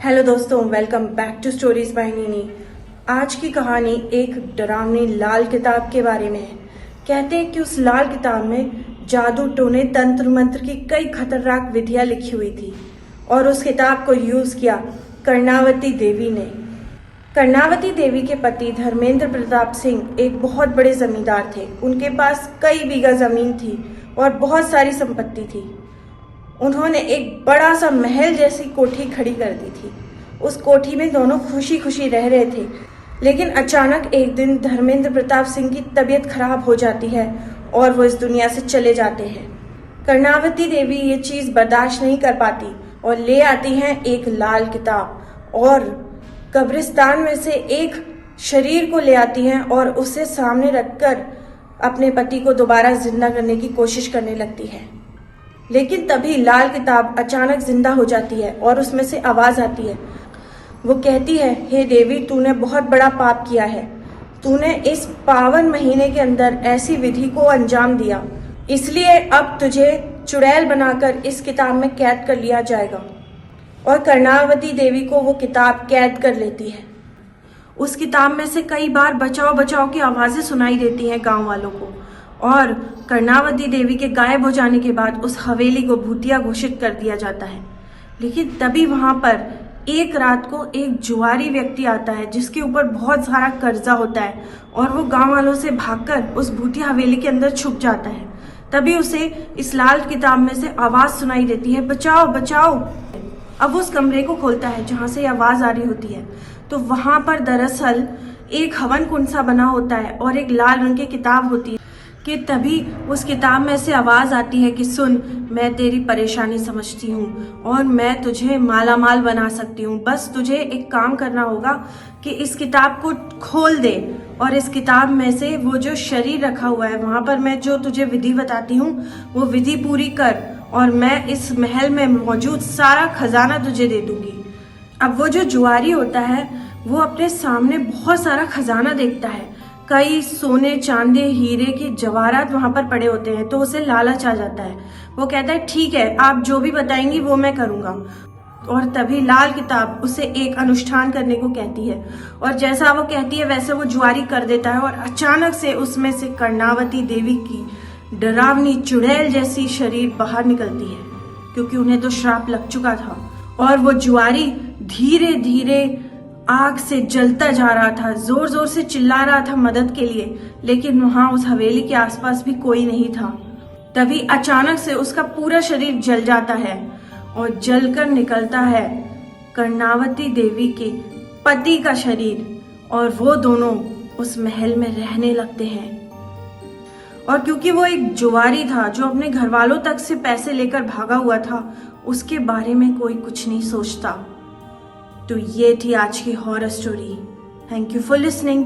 Hello दोस्तों, welcome back to stories by Nini. आज की कहानी एक डरावनी लाल किताब के बारे में है। कहते हैं कि उस लाल किताब में जादू टोने तंत्र मंत्र की कई खतरनाक विधियां लिखी हुई थी और उस किताब को यूज किया कर्णावती देवी ने। कर्णावती देवी के पति धर्मेंद्र प्रताप सिंह एक बहुत बड़े जमींदार थे। उनके पास कई बीघा जमीन थी और बहुत सारी संपत्ति थी। उन्होंने एक बड़ा सा महल जैसी कोठी खड़ी कर दी थी। उस कोठी में दोनों खुशी खुशी रह रहे थे, लेकिन अचानक एक दिन धर्मेंद्र प्रताप सिंह की तबीयत खराब हो जाती है और वो इस दुनिया से चले जाते हैं। कर्णावती देवी ये चीज़ बर्दाश्त नहीं कर पाती और ले आती हैं एक लाल किताब और कब्रिस्तान में से एक शरीर को ले आती हैं और उसे सामने रखकर अपने पति को दोबारा जिंदा करने की कोशिश करने लगती है। लेकिन तभी लाल किताब अचानक जिंदा हो जाती है और उसमें से आवाज आती है। वो कहती है, हे देवी, तूने बहुत बड़ा पाप किया है। तूने इस पावन महीने के अंदर ऐसी विधि को अंजाम दिया, इसलिए अब तुझे चुड़ैल बनाकर इस किताब में कैद कर लिया जाएगा। और कर्णावती देवी को वो किताब कैद कर लेती है। उस किताब में से कई बार बचाओ बचाओ की आवाजें सुनाई देती हैं गांव वालों को। और कर्णावती देवी के गायब हो जाने के बाद उस हवेली को भूतिया घोषित कर दिया जाता है। लेकिन तभी वहां पर एक रात को एक जुआरी व्यक्ति आता है जिसके ऊपर बहुत सारा कर्जा होता है और वो गांव वालों से भागकर उस भूतिया हवेली के अंदर छुप जाता है। तभी उसे इस लाल किताब में से आवाज सुनाई देती है, बचाओ बचाओ। अब उस कमरे को खोलता है जहां से आवाज आ रही होती है, तो वहां पर दरअसल एक हवन कुंड सा बना होता है और एक लाल रंग की किताब होती है। कि तभी उस किताब में से आवाज आती है कि सुन, मैं तेरी परेशानी समझती हूँ और मैं तुझे माला माल बना सकती हूँ। बस तुझे एक काम करना होगा कि इस किताब को खोल दे और इस किताब में से वो जो शरीर रखा हुआ है वहां पर मैं जो तुझे विधि बताती हूँ वो विधि पूरी कर और मैं इस महल में मौजूद सारा खजाना तुझे दे दूंगी। अब वो जो जुआरी होता है वो अपने सामने बहुत सारा खजाना देखता है। कई सोने चांदी हीरे के जवाहरात वहां पर पड़े होते हैं, तो उसे लालच आ जाता है। वो कहता है, ठीक है, आप जो भी बताएंगी वो मैं करूंगा। और तभी लाल किताब उसे एक अनुष्ठान करने को कहती है और जैसा वो कहती है वैसे वो जुआरी कर देता है और अचानक से उसमें से कर्णावती देवी की डरावनी चुड़ैल जैसी शरीर बाहर निकलती है, क्योंकि उन्हें तो श्राप लग चुका था। और वो जुआरी धीरे धीरे आग से जलता जा रहा था, जोर जोर से चिल्ला रहा था मदद के लिए, लेकिन वहां उस हवेली के आसपास भी कोई नहीं था। तभी अचानक से उसका पूरा शरीर जल जाता है और जलकर निकलता है कर्णावती देवी के पति का शरीर और वो दोनों उस महल में रहने लगते हैं। और क्योंकि वो एक जुआरी था जो अपने घर वालों तक से पैसे लेकर भागा हुआ था, उसके बारे में कोई कुछ नहीं सोचता। तो ये थी आज की horror story. Thank you for listening.